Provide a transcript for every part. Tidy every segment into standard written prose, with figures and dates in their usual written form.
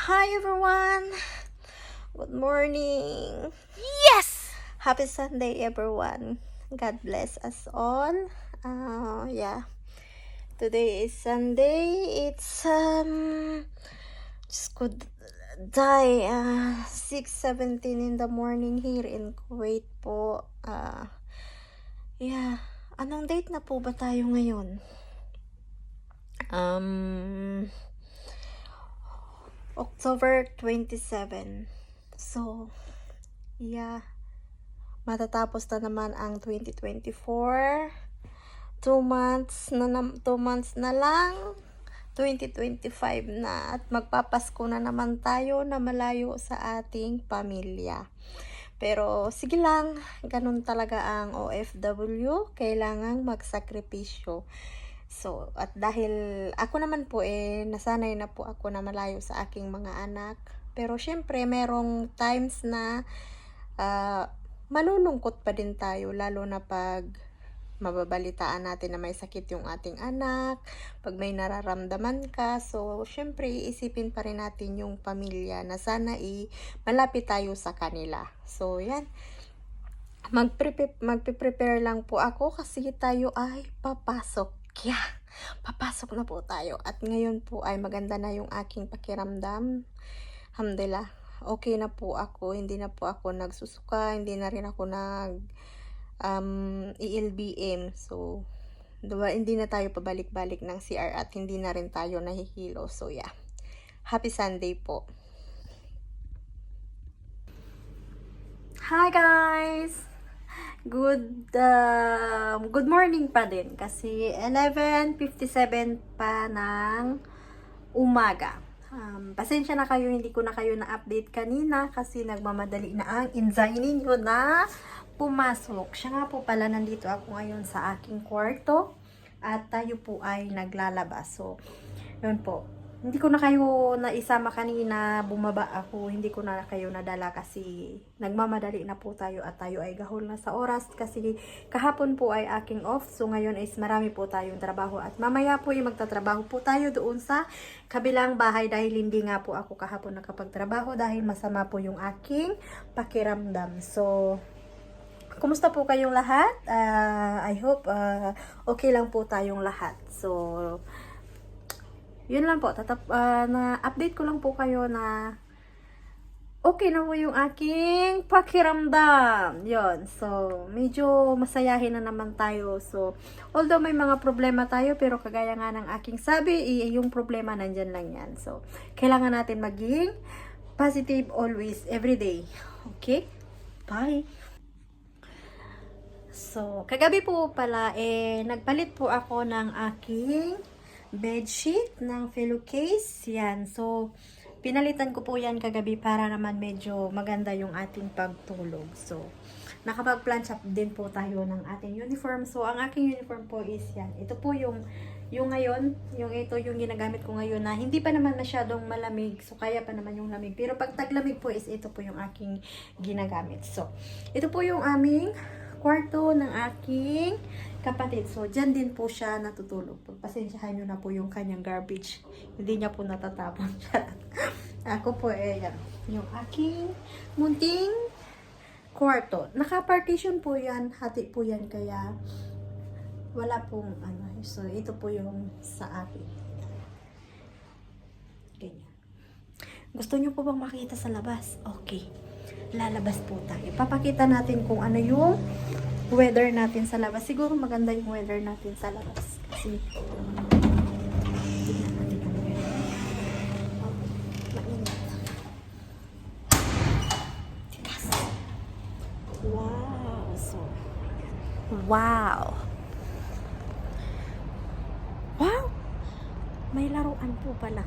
Hi everyone! Good morning! Yes! Happy Sunday everyone! God bless us all. Yeah. Today is Sunday. It's just could die 6:17 in the morning here in Kuwait po. Yeah. Anong date na po ba tayo ngayon? October 27. So, yeah. Matatapos na naman ang 2024. 2 months na lang. 2025 na at magpapasko na naman tayo na malayo sa ating pamilya. Pero sige lang, ganun talaga ang OFW, kailangang magsakripisyo. So, at dahil ako naman po nasanay na po ako na malayo sa aking mga anak. Pero syempre, merong times na malulungkot pa din tayo, lalo na pag mababalitaan natin na may sakit yung ating anak, pag may nararamdaman ka. So, syempre, iisipin pa rin natin yung pamilya na sana malapit tayo sa kanila. So, yan. Magpe-prepare lang po ako kasi tayo ay papasok. Yeah, papasok na po tayo. At ngayon po ay maganda na yung aking pakiramdam. Alhamdulillah, okay na po ako. Hindi na po ako nagsusuka. Hindi na rin ako ELBM. So, hindi na tayo pabalik-balik ng CR at hindi na rin tayo nahihilo. So, yeah. Happy Sunday po. Hi guys! Good morning pa din kasi 11:57 pa ng umaga. Pasensya na kayo, hindi ko na kayo na-update kanina kasi nagmamadali na ang enzyme ninyo na pumasok. Siya nga po pala, nandito ako ngayon sa aking kwarto at tayo po ay naglalabas. So, yun po. Hindi ko na kayo naisama kanina, bumaba ako, hindi ko na kayo nadala kasi nagmamadali na po tayo at tayo ay gahol na sa oras kasi kahapon po ay aking off. So ngayon is marami po tayong trabaho at mamaya po ay magtatrabaho po tayo doon sa kabilang bahay dahil hindi nga po ako kahapon nakapagtrabaho dahil masama po yung aking pakiramdam. So, kumusta po kayong lahat? I hope okay lang po tayong lahat. So, yun lang po, na-update ko lang po kayo na okay na po yung aking pakiramdam. Yun, so, medyo masayahin na naman tayo. So, although may mga problema tayo, pero kagaya nga ng aking sabi, yung problema nandyan lang yan. So, kailangan natin maging positive always, everyday. Okay? Bye! So, kagabi po pala, nagpalit po ako ng aking bedsheet ng pillowcase. Yan. So, pinalitan ko po yan kagabi para naman medyo maganda yung ating pagtulog. So, nakapag-planch up din po tayo ng ating uniform. So, ang aking uniform po is yan. Ito po yung ngayon, ito yung ginagamit ko ngayon na hindi pa naman masyadong malamig. So, kaya pa naman yung lamig. Pero pag taglamig po is ito po yung aking ginagamit. So, ito po yung aming kwarto ng aking kapatid. So, dyan din po siya natutulog. Pagpasensyahan nyo na po yung kanyang garbage. Hindi niya po natatapon siya. Ako po yan. Yung aking munting kwarto. Naka-partition po yan. Hati po yan. Kaya wala pong ano. So, ito po yung sa akin. Ganyan. Gusto nyo po bang makita sa labas? Okay. Lalabas po tayo. Papakita natin kung ano yung weather natin sa labas. Siguro maganda yung weather natin sa labas. Kasi tignan natin yung weather. Mainit. Tigas. Wow. So, wow. Wow. May laruan po pala.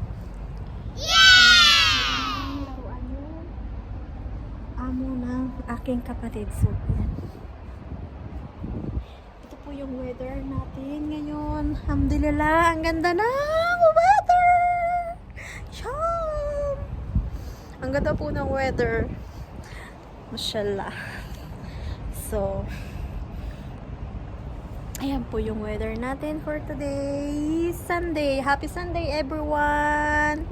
Amo ng aking kapatid. So, yan. Ito po yung weather natin ngayon. Alhamdulillah, ang ganda ng weather! Chom! Ang ganda po ng weather. Mashallah. So, ayan po yung weather natin for today. Sunday. Happy Sunday, everyone!